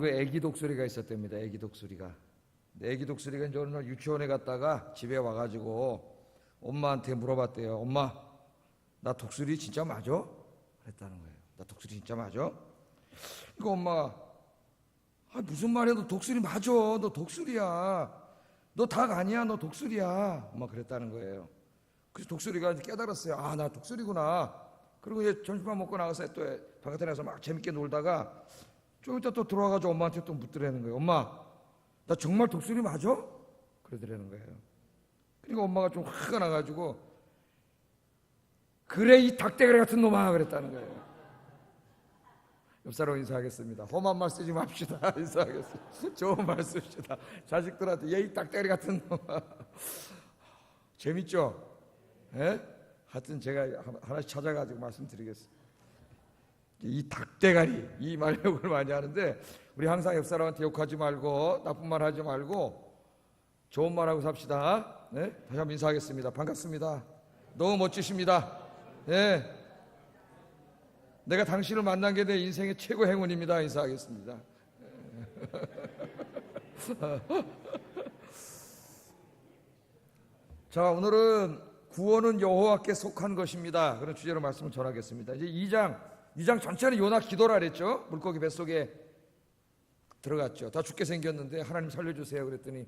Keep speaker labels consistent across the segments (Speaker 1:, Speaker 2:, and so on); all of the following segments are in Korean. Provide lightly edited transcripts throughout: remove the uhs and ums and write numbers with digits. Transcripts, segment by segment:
Speaker 1: 그 애기 독수리가 있었답니다. 애기 독수리가. 근데 애기 독수리가 이제 어느 날 유치원에 갔다가 집에 와가지고 엄마한테 물어봤대요. 엄마, 나 독수리 진짜 맞아? 그랬다는 거예요. 나 독수리 진짜 맞아? 이거 엄마가, 무슨 말이야? 너 독수리 맞아. 너 독수리야. 너 닭 아니야. 너 독수리야. 엄마 그랬다는 거예요. 그래서 독수리가 이제 깨달았어요. 아, 나 독수리구나. 그리고 이제 점심밥 먹고 나가서 또 바깥에 나가서 막 재밌게 놀다가 좀 이따 또 들어와가지고 엄마한테 또 묻더라는 거예요. 엄마, 나 정말 독수리 맞아? 그러더라는 거예요. 그러니까 엄마가 좀 화가 나가지고, 그래 이 닭대가리 같은 놈아, 그랬다는 거예요. 옆 사람 인사하겠습니다. 험한 말 쓰지 맙시다. 인사하겠습니다. 좋은 말 씁시다. 자식들한테 얘 이 닭대가리 같은 놈아. 재밌죠? 예? 하여튼 제가 하나씩 찾아가지고 말씀드리겠습니다. 이 닭대가리, 이 말 욕을 많이 하는데, 우리 항상 옆 사람한테 욕하지 말고 나쁜 말 하지 말고 좋은 말 하고 삽시다. 네? 다시 한번 인사하겠습니다. 반갑습니다. 너무 멋지십니다. 예. 내가 당신을 만난 게 내 인생의 최고 행운입니다. 인사하겠습니다. 자, 오늘은 구원은 여호와께 속한 것입니다. 그런 주제로 말씀을 전하겠습니다. 이제 2장 전체는 요나 기도라 그랬죠. 물고기 뱃속에 들어갔죠. 다 죽게 생겼는데 하나님 살려주세요 그랬더니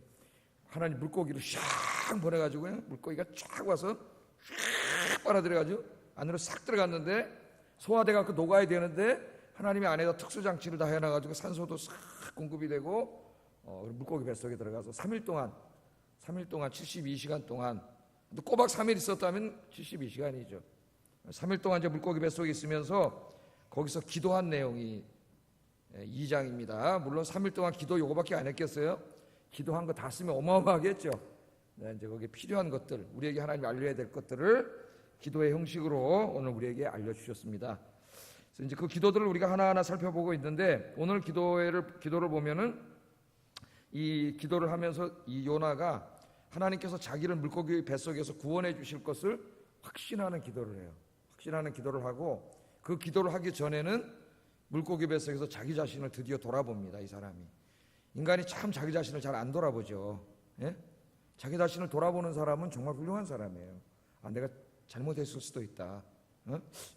Speaker 1: 하나님 물고기를 샥 보내가지고요, 물고기가 쫙 와서 샥 빨아들여가지고 안으로 싹 들어갔는데 소화돼갖고 녹아야 되는데 하나님이 안에다 특수장치를 다 해놔가지고 산소도 싹 공급이 되고 물고기 뱃속에 들어가서 3일 동안 72시간 동안, 꼬박 3일 있었다면 72시간이죠 3일 동안 이제 물고기 뱃속에 있으면서 거기서 기도한 내용이 2장입니다. 물론 3일 동안 기도 요거밖에 안 했겠어요? 기도한 거 다 쓰면 어마어마하겠죠. 네, 이제 거기에 필요한 것들, 우리에게 하나님이 알려야 될 것들을 기도의 형식으로 오늘 우리에게 알려주셨습니다. 그래서 이제 그 기도들을 우리가 하나하나 살펴보고 있는데, 오늘 기도를 보면은 이 기도를 하면서 이 요나가 하나님께서 자기를 물고기 뱃속에서 구원해 주실 것을 확신하는 기도를 해요. 확신하는 기도를 하고, 그 기도를 하기 전에는 물고기 뱃속에서 자기 자신을 드디어 돌아봅니다. 이 사람이. 인간이 참 자기 자신을 잘 안 돌아보죠. 예? 자기 자신을 돌아보는 사람은 정말 훌륭한 사람이에요. 내가 잘못했을 수도 있다.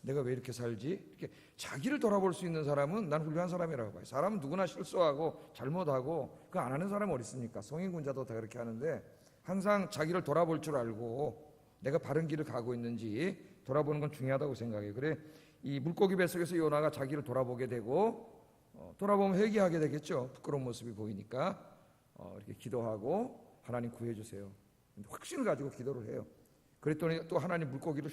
Speaker 1: 내가 왜 이렇게 살지? 이렇게 자기를 돌아볼 수 있는 사람은 난 훌륭한 사람이라고 봐요. 사람은 누구나 실수하고 잘못하고, 그거 안 하는 사람이 어디 있습니까? 성인군자도 다 그렇게 하는데, 항상 자기를 돌아볼 줄 알고 내가 바른 길을 가고 있는지 돌아보는 건 중요하다고 생각해요. 그래, 이 물고기 뱃속에서 요나가 자기를 돌아보게 되고, 돌아보면 회개하게 되겠죠. 부끄러운 모습이 보이니까 이렇게 기도하고 하나님 구해주세요. 확신을 가지고 기도를 해요. 그랬더니 또 하나님 물고기를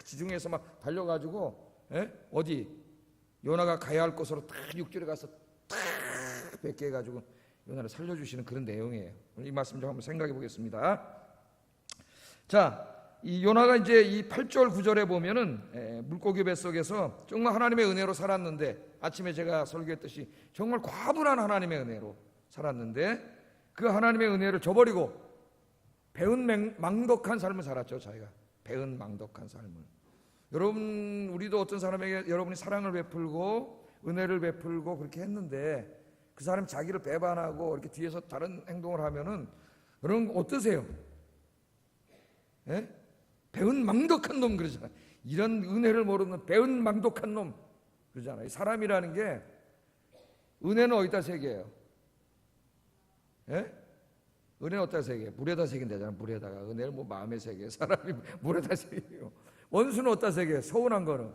Speaker 1: 지중해에서 막 달려가지고 어디 요나가 가야 할 곳으로 딱 육지에 가서 딱 뵙게 해가지고 요나를 살려주시는 그런 내용이에요. 이 말씀 좀 한번 생각해 보겠습니다. 자, 이 요나가 이제 이 8절 9절에 보면은 물고기 뱃속에서 정말 하나님의 은혜로 살았는데, 아침에 제가 설교했듯이 정말 과분한 하나님의 은혜로 살았는데, 그 하나님의 은혜를 저버리고 배은 망덕한 삶을 살았죠. 자기가 배은 망덕한 삶을. 여러분, 우리도 어떤 사람에게 여러분이 사랑을 베풀고 은혜를 베풀고 그렇게 했는데 그 사람이 자기를 배반하고 이렇게 뒤에서 다른 행동을 하면은 여러분 어떠세요? 예? 배은 망덕한 놈 그러잖아요. 이런 은혜를 모르는 배은 망덕한 놈 그러잖아요. 사람이라는 게 은혜는 어디다 새겨요? 예? 은혜는 어디다 새겨요? 물에다 새긴다잖아요. 물에다가. 은혜를 뭐 마음에 새겨요. 사람이 물에다 새겨요. 원수는 어디다 새겨요? 서운한 거는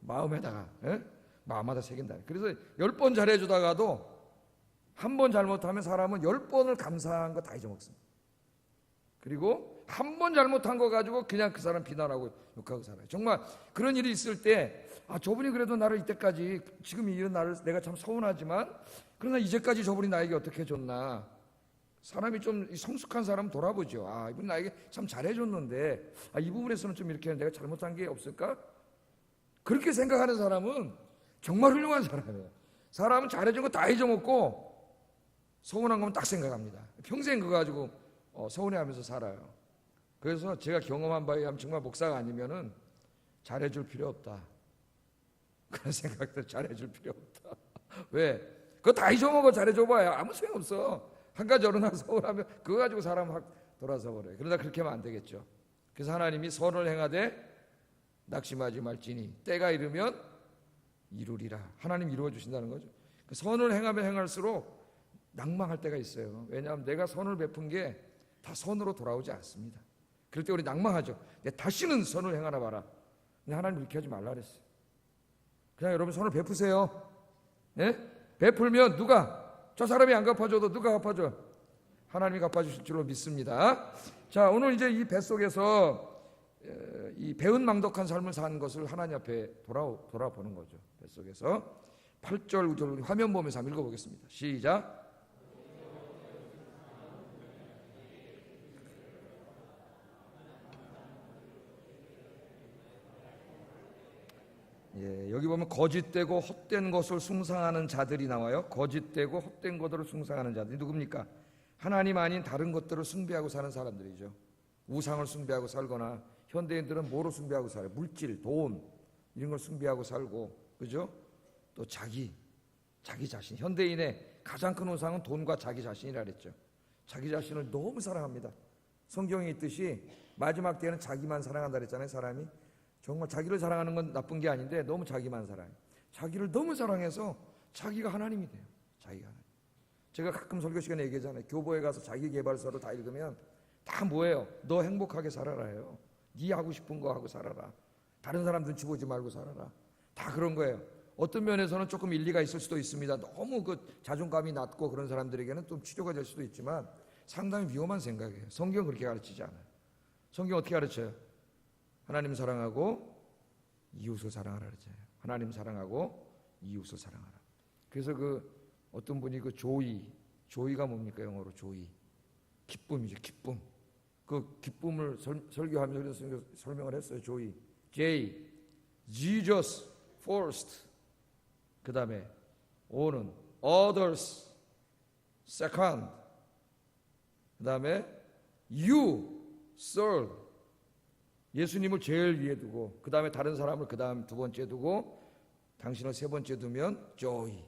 Speaker 1: 마음에다가, 예? 마음에다 새긴다. 그래서 10번 잘해주다가도 한 번 잘못하면 사람은 10번을 감사한 거 다 잊어먹습니다. 그리고 한 번 잘못한 거 가지고 그냥 그 사람 비난하고 욕하고 살아요. 정말 그런 일이 있을 때, 저분이 그래도 나를 이때까지, 지금 이런 나를 내가 참 서운하지만 그러나 이제까지 저분이 나에게 어떻게 해줬나. 사람이 좀 성숙한 사람은 돌아보죠. 이분 나에게 참 잘해줬는데 이 부분에서는 좀 이렇게 내가 잘못한 게 없을까? 그렇게 생각하는 사람은 정말 훌륭한 사람이에요. 사람은 잘해준 거 다 잊어먹고 서운한 거면 딱 생각합니다. 평생 그거 가지고 서운해하면서 살아요. 그래서 제가 경험한 바에 의하면 정말 목사가 아니면은 잘해줄 필요 없다. 그런 생각들, 잘해줄 필요 없다. 왜? 그거 다 잊어먹어. 잘해줘봐야 아무 소용없어. 한 가지 어느 날 서운하면 그거 가지고 사람 확 돌아서 버려요. 그러다 그렇게 하면 안 되겠죠. 그래서 하나님이 선을 행하되 낙심하지 말지니 때가 이르면 이루리라. 하나님 이루어 주신다는 거죠. 그 선을 행하면 행할수록 낭망할 때가 있어요. 왜냐하면 내가 선을 베푼 게 다 선으로 돌아오지 않습니다. 그럴 때 우리 낭망하죠. 내 다시는 선을 행하나 봐라. 근데 하나님 이렇게 하지 말라 그랬어요. 그냥 여러분 선을 베푸세요. 네? 베풀면 누가? 저 사람이 안 갚아줘도 누가 갚아줘? 하나님이 갚아주실 줄로 믿습니다. 자, 오늘 이제 이 뱃속에서 이 배은망덕한 삶을 사는 것을 하나님 앞에 돌아보는 거죠. 뱃속에서 8절 9절 화면 보면서 한번 읽어보겠습니다. 시작. 예, 여기 보면 거짓되고 헛된 것을 숭상하는 자들이 나와요. 거짓되고 헛된 것들을 숭상하는 자들이 누굽니까? 하나님 아닌 다른 것들을 숭배하고 사는 사람들이죠. 우상을 숭배하고 살거나, 현대인들은 뭐로 숭배하고 살아요? 물질, 돈 이런 걸 숭배하고 살고, 그죠? 또 자기 자신. 현대인의 가장 큰 우상은 돈과 자기 자신이라 그랬죠. 자기 자신을 너무 사랑합니다. 성경에 있듯이 마지막 때에는 자기만 사랑한다 그랬잖아요. 사람이 정말 자기를 사랑하는 건 나쁜 게 아닌데 너무 자기만 사랑해. 자기를 너무 사랑해서 자기가 하나님이 돼요. 자기가 하나님. 제가 가끔 설교 시간에 얘기하잖아요. 교보에 가서 자기 개발서를 다 읽으면 다 뭐예요? 너 행복하게 살아라요. 네 하고 싶은 거 하고 살아라. 다른 사람 눈치 보지 말고 살아라. 다 그런 거예요. 어떤 면에서는 조금 일리가 있을 수도 있습니다. 너무 그 자존감이 낮고 그런 사람들에게는 좀 치료가 될 수도 있지만 상당히 위험한 생각이에요. 성경은 그렇게 가르치지 않아요. 성경 어떻게 가르쳐요? 하나님 사랑하고 이웃을 사랑하라 그러잖아요. 하나님 사랑하고 이웃을 사랑하라. 그래서 그 어떤 분이 그 조이가 뭡니까? 영어로 조이. 기쁨이죠. 기쁨. 그 기쁨을 설교하면서 설명을 했어요. 조이. Jesus first. 그 다음에 O는 others second. 그 다음에 you third. 예수님을 제일 위에 두고 그 다음에 다른 사람을 그 다음 두 번째 두고 당신을 세 번째 두면 joy.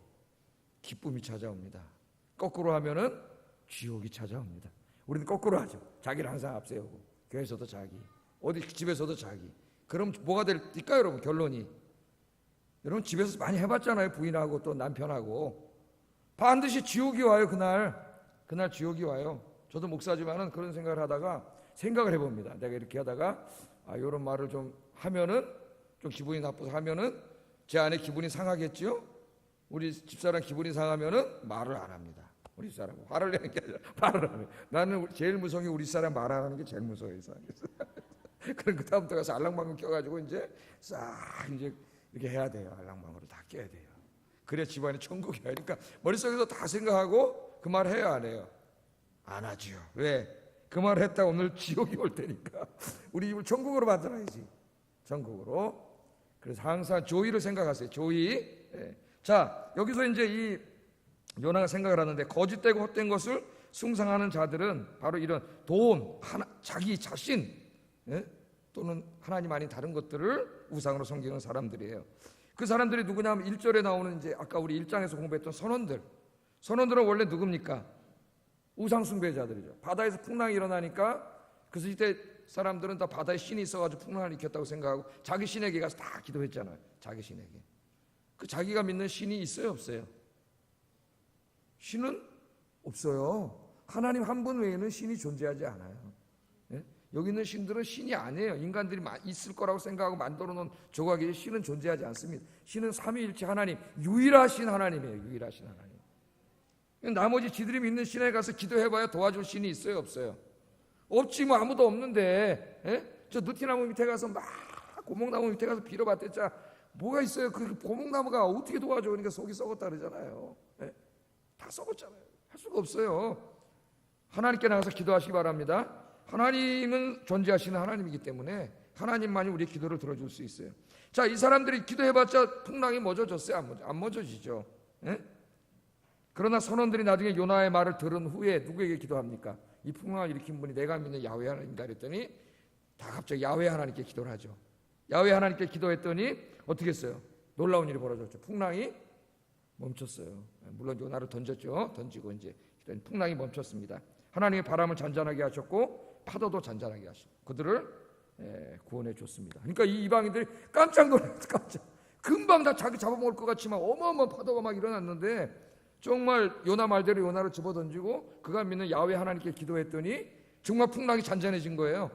Speaker 1: 기쁨이 찾아옵니다. 거꾸로 하면은 지옥이 찾아옵니다. 우리는 거꾸로 하죠. 자기를 항상 앞세우고 교회에서도 자기, 어디 집에서도 자기. 그럼 뭐가 될까 여러분? 결론이 여러분 집에서 많이 해봤잖아요. 부인하고 또 남편하고 반드시 지옥이 와요. 그날 지옥이 와요. 저도 목사지만은 그런 생각을 하다가 생각을 해봅니다. 내가 이렇게 하다가 이런 말을 좀 하면은 좀 기분이 나빠서 하면은 제 안에 기분이 상하겠죠. 우리 집사람 기분이 상하면은 말을 안 합니다. 우리 집사람 화를 내는 게 아니라 말을 안 해요. 나는 제일 무서운 게 우리 집사람 말 안 하는 게 제일 무서워요. 그럼 그 다음부터 가서 알랑방울 껴가지고 이제 싹 이제 이렇게 해야 돼요. 알랑방울을 다 껴야 돼요. 그래야 집안이 천국이야. 그러니까 머릿속에서 다 생각하고 그 말 해요, 안 해요? 안 하지요. 왜? 그 말을 했다가 오늘 지옥이 올 테니까 우리 집을 천국으로 만들어야지. 천국으로. 그래서 항상 조이를 생각하세요. 조이. 예. 자, 여기서 이제 이 요나가 생각을 하는데 거짓되고 헛된 것을 숭상하는 자들은 바로 이런 돈, 자기 자신, 예? 또는 하나님 아닌 다른 것들을 우상으로 섬기는 사람들이에요. 그 사람들이 누구냐 하면 1절에 나오는 이제 아까 우리 1장에서 공부했던 선원들. 선원들은 원래 누굽니까? 우상 숭배자들이죠. 바다에서 풍랑이 일어나니까 그래서 이때 사람들은 다 바다에 신이 있어가지고 풍랑을 일으켰다고 생각하고 자기 신에게 가서 다 기도했잖아요. 자기 신에게. 그 자기가 믿는 신이 있어요, 없어요? 신은 없어요. 하나님 한 분 외에는 신이 존재하지 않아요. 예? 여기 있는 신들은 신이 아니에요. 인간들이 있을 거라고 생각하고 만들어 놓은 조각이 신은 존재하지 않습니다. 신은 삼위일체 하나님, 유일하신 하나님이에요. 유일하신 하나님. 나머지 지들이 믿는 신에 가서 기도해봐야 도와줄 신이 있어요, 없어요? 없지. 뭐 아무도 없는데. 예? 저 느티나무 밑에 가서 막 고목나무 밑에 가서 빌어봤댔자 뭐가 있어요? 그 고목나무가 어떻게 도와줘? 그러니까 속이 썩었다 그러잖아요. 예? 다 썩었잖아요. 할 수가 없어요. 하나님께 나가서 기도하시기 바랍니다. 하나님은 존재하시는 하나님이기 때문에 하나님만이 우리의 기도를 들어줄 수 있어요. 자, 이 사람들이 기도해봤자 풍랑이 멎어졌어요? 안 멎어지죠. 예? 그러나 선원들이 나중에 요나의 말을 들은 후에 누구에게 기도합니까? 이 풍랑을 일으킨 분이 내가 믿는 야훼 하나님이다 그랬더니 다 갑자기 야훼 하나님께 기도를 하죠. 야훼 하나님께 기도했더니 어떻게 했어요? 놀라운 일이 벌어졌죠. 풍랑이 멈췄어요. 물론 요나를 던졌죠. 던지고 이제 풍랑이 멈췄습니다. 하나님이 바람을 잔잔하게 하셨고 파도도 잔잔하게 하셨고 그들을 구원해 줬습니다. 그러니까 이 이방인들이 깜짝 놀랐어요. 금방 다 자기 잡아먹을 것 같지만 어마어마한 파도가 막 일어났는데 정말 요나 말대로 요나를 집어던지고 그가 믿는 야훼 하나님께 기도했더니 정말 풍랑이 잔잔해진 거예요.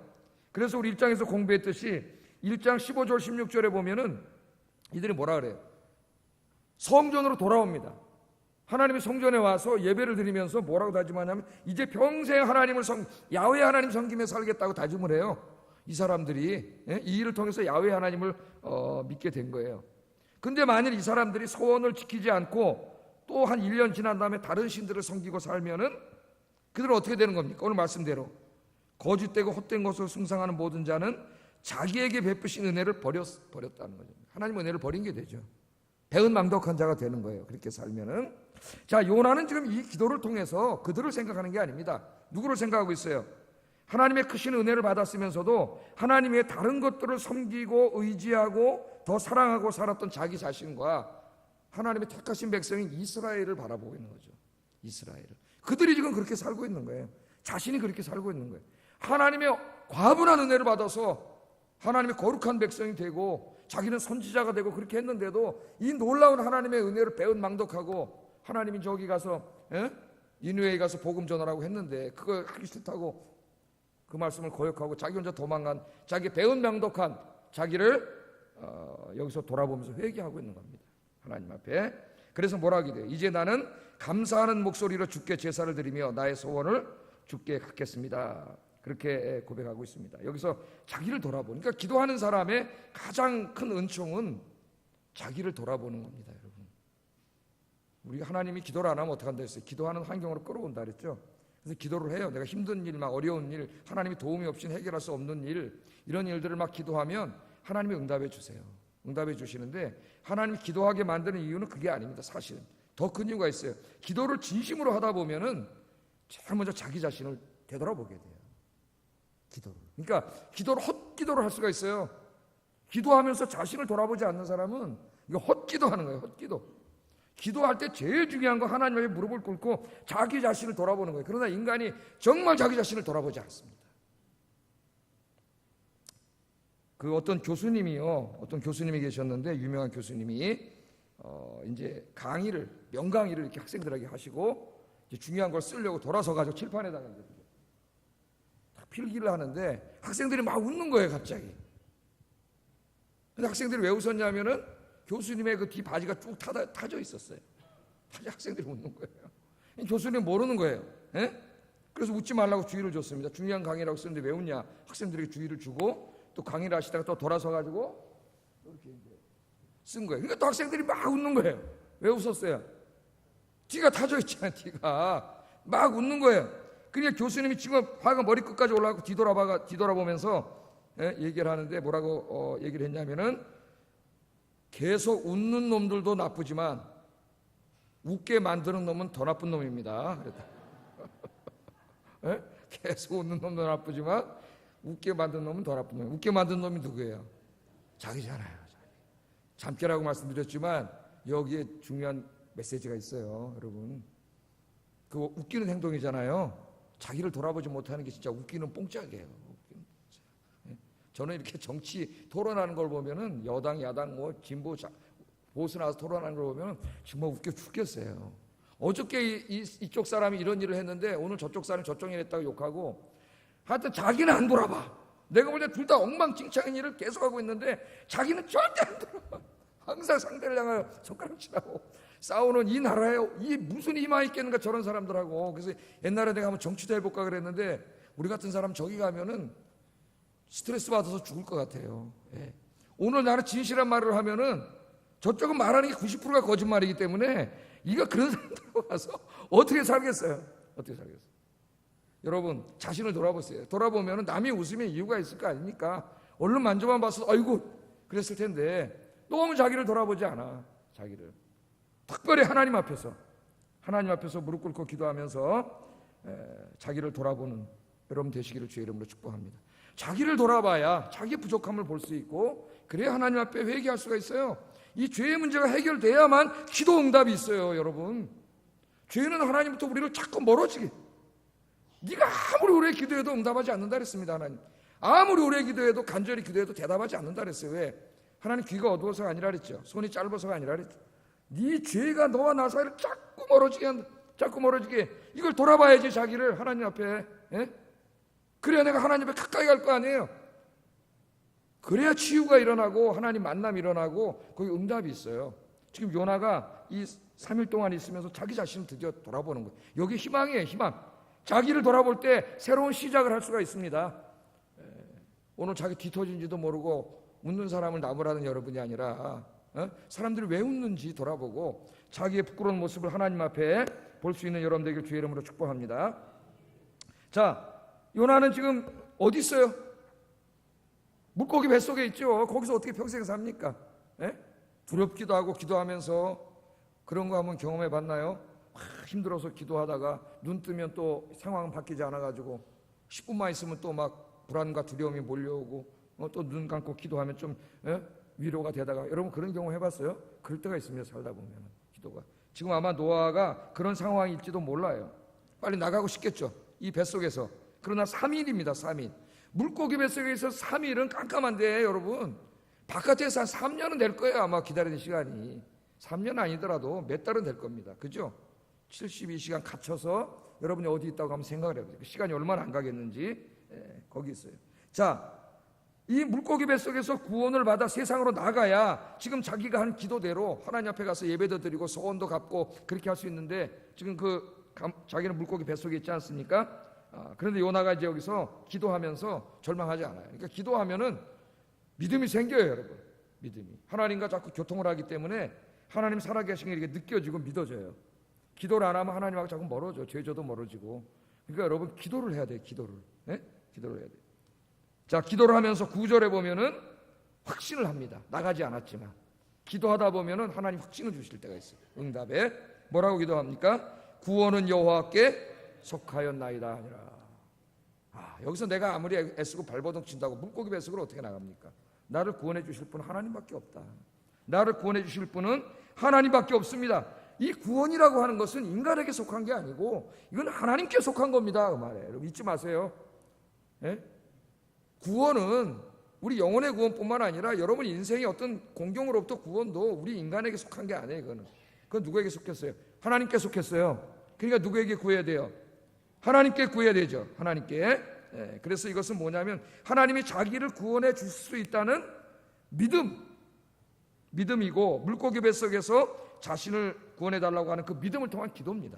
Speaker 1: 그래서 우리 1장에서 공부했듯이 1장 15절 16절에 보면은 이들이 뭐라 그래요? 성전으로 돌아옵니다. 하나님이 성전에 와서 예배를 드리면서 뭐라고 다짐하냐면 이제 평생 야훼 하나님 섬기며 살겠다고 다짐을 해요. 이 사람들이 이 일을 통해서 야훼 하나님을 믿게 된 거예요. 근데 만일 이 사람들이 소원을 지키지 않고 또 한 1년 지난 다음에 다른 신들을 섬기고 살면은 그들은 어떻게 되는 겁니까? 오늘 말씀대로 거짓되고 헛된 것을 숭상하는 모든 자는 자기에게 베푸신 은혜를 버렸다는 거죠. 하나님 은혜를 버린 게 되죠. 배은망덕한 자가 되는 거예요. 그렇게 살면은. 자, 요나는 지금 이 기도를 통해서 그들을 생각하는 게 아닙니다. 누구를 생각하고 있어요? 하나님의 크신 은혜를 받았으면서도 하나님의 다른 것들을 섬기고 의지하고 더 사랑하고 살았던 자기 자신과 하나님의 택하신 백성인 이스라엘을 바라보고 있는 거죠. 이스라엘을. 그들이 지금 그렇게 살고 있는 거예요. 자신이 그렇게 살고 있는 거예요. 하나님의 과분한 은혜를 받아서 하나님의 거룩한 백성이 되고 자기는 선지자가 되고 그렇게 했는데도 이 놀라운 하나님의 은혜를 배은망덕하고 하나님이 저기 가서 니느웨에 가서 복음 전하라고 했는데 그거 하기 싫다고 그 말씀을 거역하고 자기 혼자 도망간 자기 배은망덕한 자기를 여기서 돌아보면서 회개하고 있는 겁니다. 하나님 앞에. 그래서 뭐라 하게 돼요? 이제 나는 감사하는 목소리로 주께 제사를 드리며 나의 소원을 주께 갖겠습니다. 그렇게 고백하고 있습니다. 여기서 자기를 돌아보니까 기도하는 사람의 가장 큰 은총은 자기를 돌아보는 겁니다. 여러분, 우리가 하나님이 기도를 안 하면 어떻게 한다 했어요? 기도하는 환경으로 끌어온다 그랬죠. 그래서 기도를 해요. 내가 힘든 일, 막 어려운 일, 하나님이 도움이 없이는 해결할 수 없는 일, 이런 일들을 막 기도하면 하나님이 응답해 주세요. 응답해 주시는데 하나님이 기도하게 만드는 이유는 그게 아닙니다. 사실은 더 큰 이유가 있어요. 기도를 진심으로 하다 보면은 제일 먼저 자기 자신을 되돌아보게 돼요. 기도를. 그러니까 기도를 헛기도를 할 수가 있어요. 기도하면서 자신을 돌아보지 않는 사람은 이거 헛기도하는 거예요. 헛기도. 기도할 때 제일 중요한 건 하나님 앞에 무릎을 꿇고 자기 자신을 돌아보는 거예요. 그러나 인간이 정말 자기 자신을 돌아보지 않습니다. 그 어떤 교수님이 계셨는데 유명한 교수님이 이제 명강의를 이렇게 학생들에게 하시고 이제 중요한 걸 쓰려고 돌아서 가지고 칠판에다가 딱 필기를 하는데 학생들이 막 웃는 거예요, 갑자기. 근데 학생들이 왜 웃었냐면은 교수님의 그 뒤 바지가 쭉 타져 있었어요. 학생들이 웃는 거예요. 교수님 모르는 거예요. 그래서 웃지 말라고 주의를 줬습니다. 중요한 강의라고 쓰는데 왜 웃냐? 학생들에게 주의를 주고 또 강의를 하시다가 또 돌아서 가지고 이렇게 이제 쓴 거예요. 그러니까 또 학생들이 막 웃는 거예요. 왜 웃었어요? 뒤가 타져 있잖아요. 뒤가 막 웃는 거예요. 그러니까 교수님이 지금 화가 머리끝까지 올라가고 뒤돌아보면서 얘기를 하는데 뭐라고 얘기를 했냐면은 계속 웃는 놈들도 나쁘지만 웃게 만드는 놈은 더 나쁜 놈입니다. 계속 웃는 놈도 나쁘지만 웃게 만든 놈은 더 나쁜 놈이에요. 웃게 만든 놈이 누구예요? 자기잖아요. 잠깨라고 말씀드렸지만 여기에 중요한 메시지가 있어요. 여러분, 그거 웃기는 행동이잖아요. 자기를 돌아보지 못하는 게 진짜 웃기는 뽕짝이에요. 저는 이렇게 정치 토론하는 걸 보면은 여당, 야당, 뭐 진보, 보수 나와서 토론하는 걸 보면 정말 웃겨 죽겠어요. 어저께 이쪽 사람이 이런 일을 했는데 오늘 저쪽 사람이 저쪽 일 했다고 욕하고, 하여튼 자기는 안 돌아봐. 내가 볼 때 둘 다 엉망진창인 일을 계속하고 있는데 자기는 절대 안 돌아봐. 항상 상대를 향하여 손가락질하고 싸우는 이 나라에 이 무슨 이마 있겠는가 저런 사람들하고. 그래서 옛날에 내가 한번 정치도 해볼까 그랬는데 우리 같은 사람 저기 가면은 스트레스 받아서 죽을 것 같아요. 예. 오늘 나는 진실한 말을 하면은 저쪽은 말하는 게 90%가 거짓말이기 때문에 이거 그런 사람들하고 가서 어떻게 살겠어요? 어떻게 살겠어요? 여러분, 자신을 돌아보세요. 돌아보면 남이 웃으면 이유가 있을 거 아닙니까? 얼른 만져만 봐서 아이고 그랬을 텐데 너무 자기를 돌아보지 않아. 자기를 특별히 하나님 앞에서 무릎 꿇고 기도하면서 자기를 돌아보는 여러분 되시기를 주의 이름으로 축복합니다. 자기를 돌아봐야 자기 부족함을 볼 수 있고 그래야 하나님 앞에 회개할 수가 있어요. 이 죄의 문제가 해결돼야만 기도 응답이 있어요, 여러분. 죄는 하나님부터 우리를 자꾸 멀어지게. 네가 아무리 오래 기도해도 응답하지 않는다 그랬습니다. 하나님 아무리 오래 기도해도, 간절히 기도해도 대답하지 않는다 그랬어요. 왜? 하나님 귀가 어두워서가 아니라 그랬죠. 손이 짧아서가 아니라 그랬죠. 네 죄가 너와 나 사이를 자꾸 멀어지게 한다. 자꾸 멀어지게. 이걸 돌아봐야지, 자기를 하나님 앞에. 예? 그래야 내가 하나님 앞에 가까이 갈 거 아니에요. 그래야 치유가 일어나고 하나님 만남이 일어나고 거기 응답이 있어요. 지금 요나가 이 3일 동안 있으면서 자기 자신을 드디어 돌아보는 거예요. 여기 희망이에요, 희망. 자기를 돌아볼 때 새로운 시작을 할 수가 있습니다. 오늘 자기 뒤터진지도 모르고 웃는 사람을 나무라는 여러분이 아니라 사람들이 왜 웃는지 돌아보고 자기의 부끄러운 모습을 하나님 앞에 볼 수 있는 여러분 되길 주의 이름으로 축복합니다. 자, 요나는 지금 어디 있어요? 물고기 뱃속에 있죠. 거기서 어떻게 평생 삽니까? 두렵기도 하고 기도하면서 그런 거 한번 경험해 봤나요? 힘들어서 기도하다가 눈 뜨면 또 상황은 바뀌지 않아가지고 10분만 있으면 또 막 불안과 두려움이 몰려오고 또 눈 감고 기도하면 좀 위로가 되다가, 여러분 그런 경험 해봤어요? 그럴 때가 있습니다. 살다 보면 기도가. 지금 아마 노아가 그런 상황일지도 몰라요. 빨리 나가고 싶겠죠, 이 뱃속에서. 그러나 3일입니다. 3일. 물고기 뱃속에서 3일은 깜깜한데 여러분, 바깥에서 한 3년은 될 거예요. 아마 기다리는 시간이 3년 아니더라도 몇 달은 될 겁니다. 그죠? 72시간 갇혀서 여러분이 어디 있다고 한번 생각을 해보세요. 시간이 얼마나 안 가겠는지. 거기 있어요. 자, 이 물고기 뱃속에서 구원을 받아 세상으로 나가야 지금 자기가 한 기도대로 하나님 앞에 가서 예배도 드리고 소원도 갚고 그렇게 할 수 있는데, 지금 자기는 물고기 뱃속에 있지 않습니까? 그런데 요나가 이제 여기서 기도하면서 절망하지 않아요. 그러니까 기도하면은 믿음이 생겨요, 여러분. 믿음이. 하나님과 자꾸 교통을 하기 때문에 하나님 살아계신 게 이렇게 느껴지고 믿어져요. 기도를 안 하면 하나님하고 자꾸 멀어져. 죄져도 멀어지고. 그러니까 여러분 기도를 해야 돼요. 기도를. 기도를 해야 돼요. 자, 기도를 하면서 9절에 보면은 확신을 합니다. 나가지 않았지만 기도하다 보면은 하나님 확신을 주실 때가 있어요. 응답에. 뭐라고 기도합니까? 구원은 여호와께 속하였나이다 아니라. 여기서 내가 아무리 애쓰고 발버둥 친다고 물고기 뱃속으로 어떻게 나갑니까? 나를 구원해 주실 분은 하나님밖에 없다. 나를 구원해 주실 분은 하나님밖에 없습니다. 이 구원이라고 하는 것은 인간에게 속한 게 아니고 이건 하나님께 속한 겁니다. 그 말에 여러분 잊지 마세요. 구원은 우리 영혼의 구원뿐만 아니라 여러분 인생의 어떤 공경으로부터 구원도 우리 인간에게 속한 게 아니에요. 그건 누구에게 속했어요? 하나님께 속했어요. 그러니까 누구에게 구해야 돼요? 하나님께 구해야 되죠. 하나님께. 그래서 이것은 뭐냐면 하나님이 자기를 구원해 주실 수 있다는 믿음이고, 물고기 뱃속에서 자신을 구원해 달라고 하는 그 믿음을 통한 기도입니다.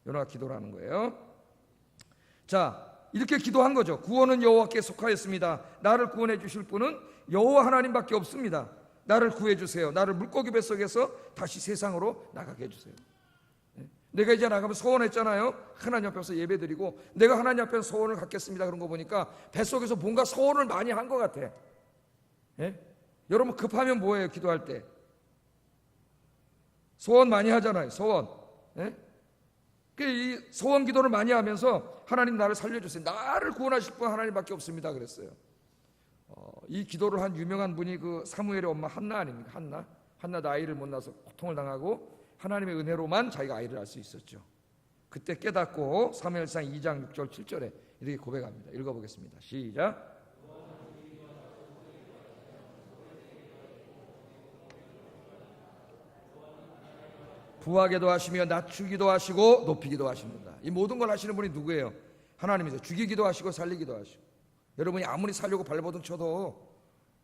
Speaker 1: 요나가 기도라는 거예요. 자, 이렇게 기도한 거죠. 구원은 여호와께 속하였습니다. 나를 구원해 주실 분은 여호와 하나님밖에 없습니다. 나를 구해 주세요. 나를 물고기 뱃속에서 다시 세상으로 나가게 해주세요. 내가 이제 나가면 소원했잖아요. 하나님 앞에서 예배드리고 내가 하나님 앞에서 소원을 갖겠습니다. 그런 거 보니까 뱃속에서 뭔가 소원을 많이 한 것 같아. 여러분 급하면 뭐예요? 기도할 때 소원 많이 하잖아요. 소원. 이 소원 기도를 많이 하면서 하나님 나를 살려주세요. 나를 구원하실 분 하나님밖에 없습니다. 그랬어요. 이 기도를 한 유명한 분이 그 사무엘의 엄마 한나 아닙니까? 한나도 아이를 못 낳아서 고통을 당하고 하나님의 은혜로만 자기가 아이를 낳을 수 있었죠. 그때 깨닫고 사무엘상 2장 6절 7절에 이렇게 고백합니다. 읽어보겠습니다. 시작. 부하게도 하시며 낮추기도 하시고 높이기도 하십니다. 이 모든 걸 하시는 분이 누구예요? 하나님이세요. 죽이기도 하시고 살리기도 하시고. 여러분이 아무리 살려고 발버둥 쳐도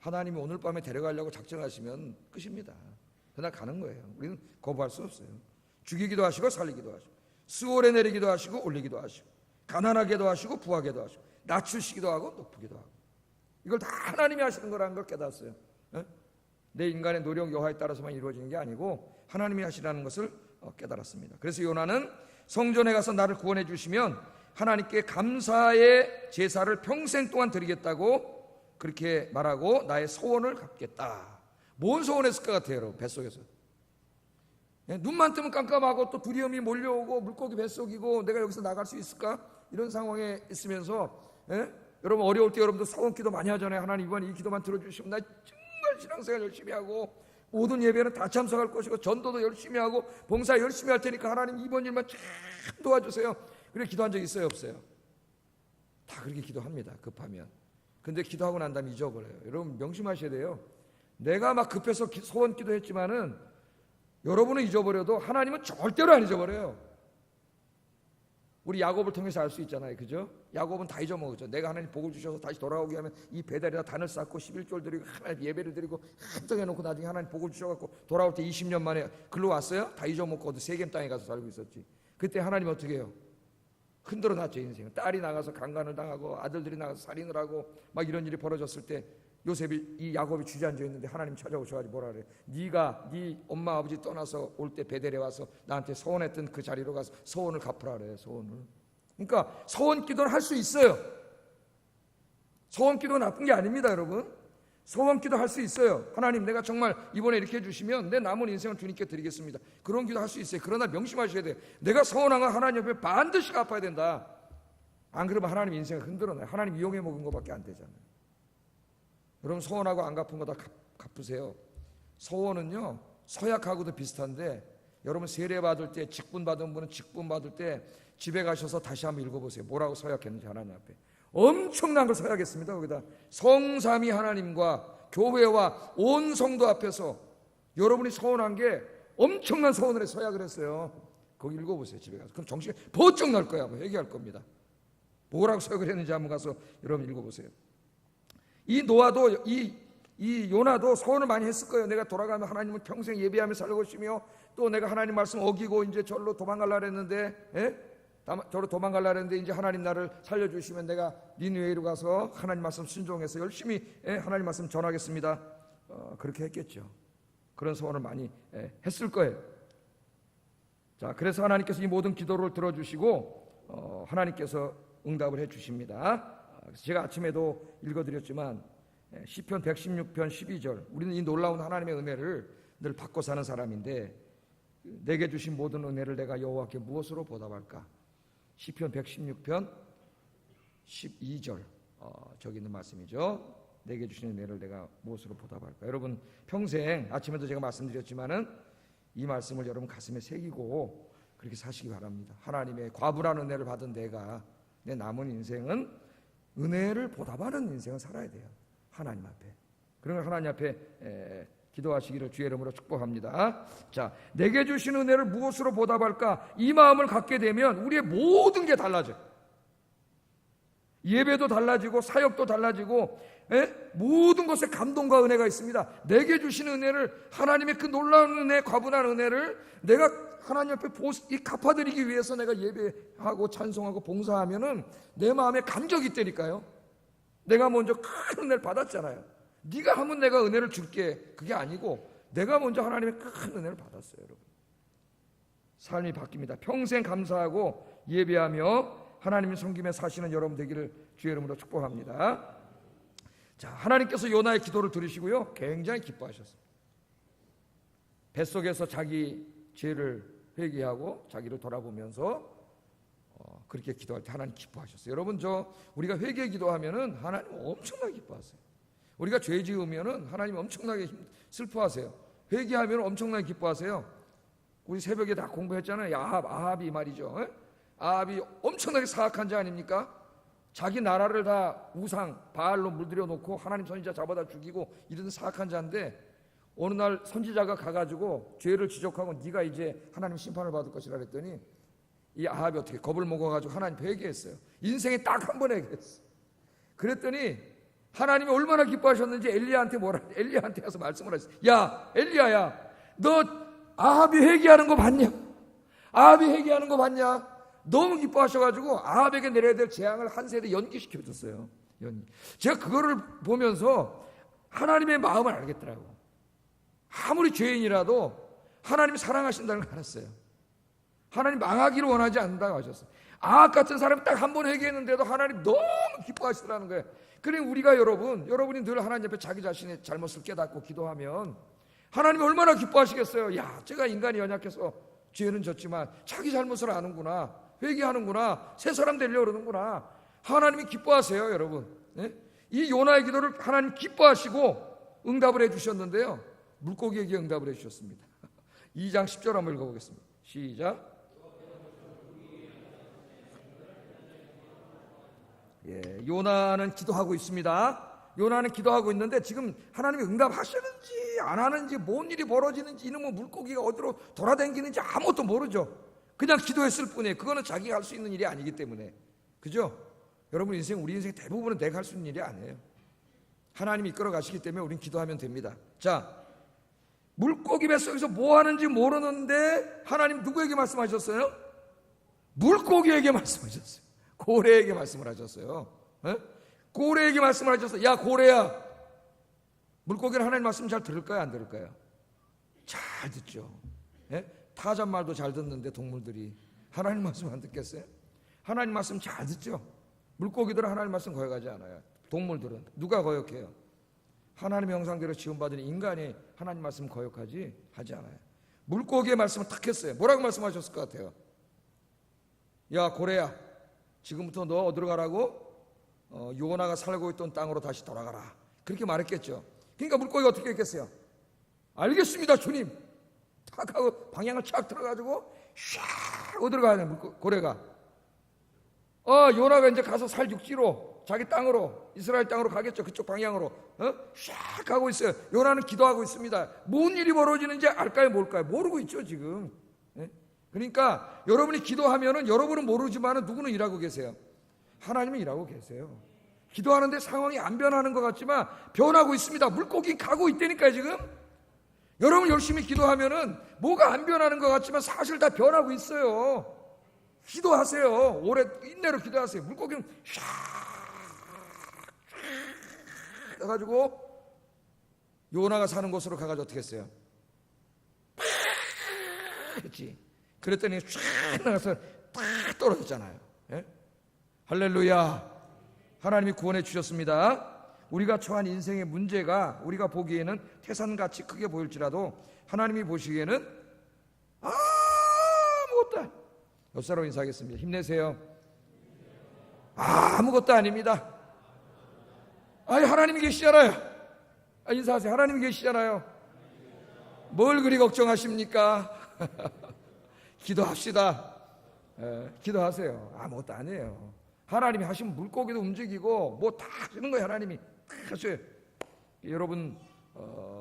Speaker 1: 하나님이 오늘 밤에 데려가려고 작정하시면 끝입니다. 그냥 가는 거예요. 우리는 거부할 수 없어요. 죽이기도 하시고 살리기도 하시고, 수월에 내리기도 하시고 올리기도 하시고, 가난하게도 하시고 부하게도 하시고, 낮추시기도 하고 높이기도 하고. 이걸 다 하나님이 하시는 거라는 걸 깨닫어요. 내 인간의 노력 여하에 따라서만 이루어지는 게 아니고 하나님이 하시라는 것을 깨달았습니다. 그래서 요나는 성전에 가서 나를 구원해 주시면 하나님께 감사의 제사를 평생 동안 드리겠다고 그렇게 말하고 나의 소원을 갚겠다. 뭔 소원했을 것 같아요, 여러분? 뱃속에서 눈만 뜨면 깜깜하고 또 두려움이 몰려오고 물고기 뱃속이고 내가 여기서 나갈 수 있을까? 이런 상황에 있으면서 여러분 어려울 때 여러분도 소원 기도 많이 하잖아요. 하나님 이번 이 기도만 들어주시면 나 정말 신앙생활 열심히 하고 모든 예배는 다 참석할 것이고 전도도 열심히 하고 봉사 열심히 할 테니까 하나님 이번 일만 참 도와주세요. 그렇게 기도한 적 있어요, 없어요? 다 그렇게 기도합니다, 급하면. 근데 기도하고 난 다음에 잊어버려요. 여러분 명심하셔야 돼요. 내가 막 급해서 소원 기도했지만은 여러분은 잊어버려도 하나님은 절대로 안 잊어버려요. 우리 야곱을 통해서 알 수 있잖아요, 그죠? 야곱은 다 잊어먹었죠. 내가 하나님 복을 주셔서 다시 돌아오게 하면 이 배달에다 단을 쌓고 11조를 드리고 하나님 예배를 드리고 한정 해놓고 나중에 하나님 복을 주셔갖고 돌아올 때 20년 만에 글로 왔어요? 다 잊어먹고 어디 세겜 땅에 가서 살고 있었지. 그때 하나님 어떻게 해요? 흔들어 놨죠, 인생을. 딸이 나가서 강간을 당하고 아들들이 나가서 살인을 하고 막 이런 일이 벌어졌을 때 요셉이, 이 야곱이 주저앉아 있는데 하나님 찾아오셔가지고 뭐라 그래요? 네가 네 엄마 아버지 떠나서 올 때 베델에 와서 나한테 서원했던 그 자리로 가서 서원을 갚으라 그래요. 서원을. 그러니까 서원 기도는 할 수 있어요. 서원 기도가 나쁜 게 아닙니다, 여러분. 서원 기도 할 수 있어요. 하나님, 내가 정말 이번에 이렇게 해주시면 내 남은 인생을 주님께 드리겠습니다. 그런 기도 할 수 있어요. 그러나 명심하셔야 돼요. 내가 서원한 건 하나님 옆에 반드시 갚아야 된다. 안 그러면 하나님 인생을 흔들어놔요. 하나님 이용해 먹은 것밖에 안 되잖아요. 여러분 서원하고 안 갚은 거 다 갚으세요. 서원은요 서약하고도 비슷한데, 여러분 세례 받을 때, 직분 받은 분은 직분 받을 때 집에 가셔서 다시 한번 읽어보세요. 뭐라고 서약했는지 하나님 앞에. 엄청난 걸 서약했습니다. 거기다 성삼위 하나님과 교회와 온 성도 앞에서 여러분이 서원한 게 엄청난 서원을 해 서약을 했어요. 거기 읽어보세요, 집에 가서. 그럼 정신이 번쩍 날 거야. 뭐 회개할 겁니다. 뭐라고 서약을 했는지 한번 가서 여러분 읽어보세요. 이 노아도 이 요나도 서원을 많이 했을 거예요. 내가 돌아가면 하나님은 평생 예배하며 살 것이며, 또 내가 하나님 말씀 어기고 이제 절로 도망갈라 했는데, 저로 도망갈라 했는데 이제 하나님 나를 살려주시면 내가 니느웨이로 가서 하나님 말씀 순종해서 열심히 하나님 말씀 전하겠습니다. 그렇게 했겠죠. 그런 서원을 많이 했을 거예요. 자, 그래서 하나님께서 이 모든 기도를 들어주시고 하나님께서 응답을 해주십니다. 제가 아침에도 읽어드렸지만 시편 116편 12절, 우리는 이 놀라운 하나님의 은혜를 늘 받고 사는 사람인데, 내게 주신 모든 은혜를 내가 여호와께 무엇으로 보답할까? 시편 116편 12절 저기 있는 말씀이죠. 내게 주신 은혜를 내가 무엇으로 보답할까? 여러분 평생, 아침에도 제가 말씀드렸지만은 이 말씀을 여러분 가슴에 새기고 그렇게 사시기 바랍니다. 하나님의 과분한 은혜를 받은 내가 내 남은 인생은 은혜를 보답하는 인생을 살아야 돼요. 하나님 앞에. 그러면 하나님 앞에 기도하시기를 주의 이름으로 축복합니다. 자, 내게 주신 은혜를 무엇으로 보답할까? 이 마음을 갖게 되면 우리의 모든 게 달라져요. 예배도 달라지고 사역도 달라지고 모든 것에 감동과 은혜가 있습니다. 내게 주신 은혜를, 하나님의 그 놀라운 은혜, 과분한 은혜를 내가 하나님 앞에 갚아드리기 위해서 내가 예배하고 찬송하고 봉사하면은 내 마음에 감격이 있다니까요. 내가 먼저 큰 은혜를 받았잖아요. 네가 하면 내가 은혜를 줄게, 그게 아니고 내가 먼저 하나님의 큰 은혜를 받았어요. 여러분 삶이 바뀝니다. 평생 감사하고 예배하며 하나님의 섬김에 사시는 여러분 되기를 주의 이름으로 축복합니다. 자, 하나님께서 요나의 기도를 들으시고요 굉장히 기뻐하셨습니다. 뱃속에서 자기 죄를 회개하고 자기를 돌아보면서 그렇게 기도할 때 하나님 기뻐하셨어요. 여러분 우리가 회개 기도하면은 하나님 엄청나게 기뻐하세요. 우리가 죄 지으면은 하나님 엄청나게 슬퍼하세요. 회개하면 엄청나게 기뻐하세요. 우리 새벽에 다 공부했잖아요. 아합이 말이죠. 아합이 엄청나게 사악한 자 아닙니까? 자기 나라를 다 우상 바알로 물들여 놓고 하나님 선지자 잡아다 죽이고 이런 사악한 자인데, 어느 날 선지자가 가가지고 죄를 지적하고 네가 이제 하나님 심판을 받을 것이라 그랬더니 이 아합이 어떻게 겁을 먹어가지고 하나님 회개했어요. 인생에 딱 한 번 회개했어. 그랬더니 하나님이 얼마나 기뻐하셨는지 엘리야한테 가서 말씀을 하셨어요. 야 엘리야야, 너 아합이 회개하는 거 봤냐? 아합이 회개하는 거 봤냐? 너무 기뻐하셔가지고 아합에게 내려야 될 재앙을 한 세대 연기시켜줬어요. 제가 그거를 보면서 하나님의 마음을 알겠더라고. 아무리 죄인이라도 하나님이 사랑하신다는 걸 알았어요. 하나님 망하기를 원하지 않는다고 하셨어요. 아합 같은 사람이 딱 한 번 회개했는데도 하나님 너무 기뻐하시더라는 거예요. 그러니 우리가 여러분이 늘 하나님 앞에 자기 자신의 잘못을 깨닫고 기도하면 하나님이 얼마나 기뻐하시겠어요. 야, 제가 인간이 연약해서 죄는 졌지만 자기 잘못을 아는구나, 회개하는구나, 새 사람 되려고 그러는구나. 하나님이 기뻐하세요, 여러분. 이 요나의 기도를 하나님 기뻐하시고 응답을 해주셨는데요, 물고기에게 응답을 해주셨습니다. 2장 10절 한번 읽어보겠습니다. 시작. 요나는 기도하고 있습니다. 요나는 기도하고 있는데 지금 하나님이 응답하시는지 안 하는지, 뭔 일이 벌어지는지, 이놈의 물고기가 어디로 돌아다니는지 아무것도 모르죠. 그냥 기도했을 뿐이에요. 그거는 자기가 할 수 있는 일이 아니기 때문에. 그죠? 여러분 인생, 우리 인생 대부분은 내가 할 수 있는 일이 아니에요. 하나님이 이끌어 가시기 때문에 우린 기도하면 됩니다. 자, 물고기 뱃속에서 뭐 하는지 모르는데 하나님 누구에게 말씀하셨어요? 물고기에게 말씀하셨어요. 고래에게 말씀을 하셨어요. 고래에게 말씀을 하셨어요. 야, 고래야. 물고기는 하나님 말씀 잘 들을까요, 안 들을까요? 잘 듣죠. 타잔 말도 잘 듣는데 동물들이 하나님 말씀 안 듣겠어요? 하나님 말씀 잘 듣죠. 물고기들은 하나님 말씀 거역하지 않아요. 동물들은 누가 거역해요? 하나님의 형상대로 지음받은 인간이 하나님 말씀 거역하지 하지 않아요. 물고기의 말씀을 탁 했어요. 뭐라고 말씀하셨을 것 같아요? 야, 고래야, 지금부터 너 어디로 가라고? 요나가 살고 있던 땅으로 다시 돌아가라. 그렇게 말했겠죠. 그러니까 물고기가 어떻게 했겠어요? 알겠습니다, 주님. 탁 하고 방향을 착 들어가지고 샥 어디로 가야 돼? 고래가 요나가 이제 가서 살 육지로, 자기 땅으로, 이스라엘 땅으로 가겠죠. 그쪽 방향으로 샥 가고 있어요. 요나는 기도하고 있습니다. 뭔 일이 벌어지는지 알까요, 뭘까요? 모르고 있죠 지금. 그러니까 여러분이 기도하면은 여러분은 모르지만은 누구는 일하고 계세요? 하나님은 일하고 계세요. 기도하는데 상황이 안 변하는 것 같지만 변하고 있습니다. 물고기 가고 있다니까요 지금. 여러분 열심히 기도하면은 뭐가 안 변하는 것 같지만 사실 다 변하고 있어요. 기도하세요. 오래 인내로 기도하세요. 물고기는 샥 해가지고 요나가 사는 곳으로 가가지고 어떻게 했어요? 했지. 그랬더니 쫙 나가서 딱 떨어졌잖아요. 할렐루야. 하나님이 구원해 주셨습니다. 우리가 처한 인생의 문제가 우리가 보기에는 태산같이 크게 보일지라도 하나님이 보시기에는 아무것도. 옆 사람 인사하겠습니다. 힘내세요. 아무것도 아닙니다. 하나님이 계시잖아요. 인사하세요. 하나님이 계시잖아요. 뭘 그리 걱정하십니까? 기도합시다. 기도하세요. 아무것도 아니에요. 하나님이 하시면 물고기도 움직이고 뭐 다 하시는 거예요. 하나님이 다 하셔요. 여러분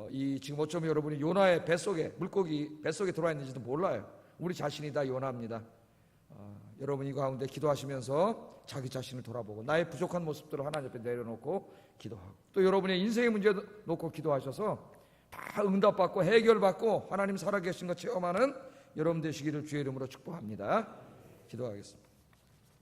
Speaker 1: 이 지금 어쩌면 여러분이 요나의 뱃속에, 물고기 뱃속에 들어와 있는지도 몰라요. 우리 자신이 다 요나입니다. 여러분 이 가운데 기도하시면서 자기 자신을 돌아보고 나의 부족한 모습들을 하나님 앞에 내려놓고 기도하고, 또 여러분의 인생의 문제 놓고 기도하셔서 다 응답받고 해결받고 하나님 살아계신 것 체험하는 여러분 되시기를 주의 이름으로 축복합니다. 기도하겠습니다.